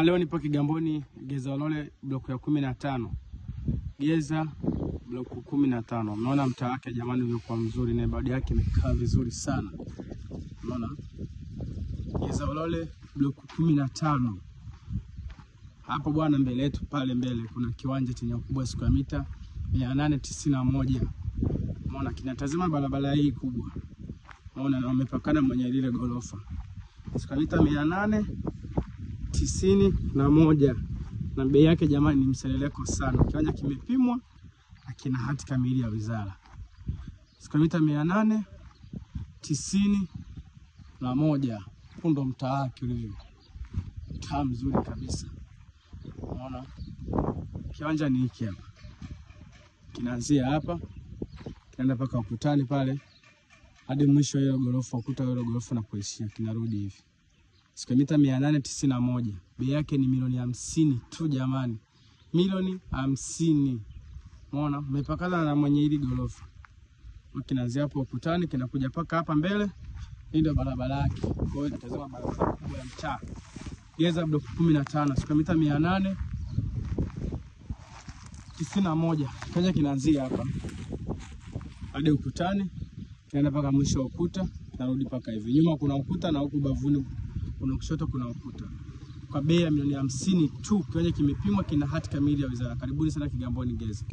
Leo nipo Kigamboni Geza Ulole block ya 15. Geza block 15. Unaona mtaa wake jamani ulikuwa mzuri na bodi yake imekaa vizuri sana. Unaona? Geza Ulole block 15. Hapo bwana mbele yetu pale mbele kuna kiwanja chenye ukubwa square mita 891. Unaona kinatazama barabara hii kubwa. Unaona wamepakana mwenye lile gorofa. Square mita 891 na bei yake jamani ni mseleleko sana. Kiwanja kimepimwa na kina hati kamili ya wizara. Square mita 891. Ndo mtaa wake ule. Mtaa mzuri kabisa. Unaona? Kiwanja ni hiki hapa. Kinaanzia hapa. Kinaenda mpaka ukutani pale. Hadi mwisho ile gorofa, ukuta ile gorofa na kuishia kinarudi hivi. Square mita 891. Bei yake ni milioni 50 tu jamani. Milioni 50. Unaona? Umepakana na mwenye hili gorofa. Kinaanzia hapo ukutani kinakuja paka hapa mbele. Hii ndio barabara yake. Kwa hiyo natazama barabara kubwa ya mtaa. Geza block 15, square mita 891. Kaja kinaanzia hapa. Hadi ukutani, kinaenda paka mwisho wa ukuta, narudi paka hivi. Nyuma kuna ukuta na huku bavuni kuna kushoto kuna ukuta. Kwa bei ya milioni 50 tu, kiwanja kimepimwa kina hati kamili ya wizara. Karibuni sana Kigamboni Geza.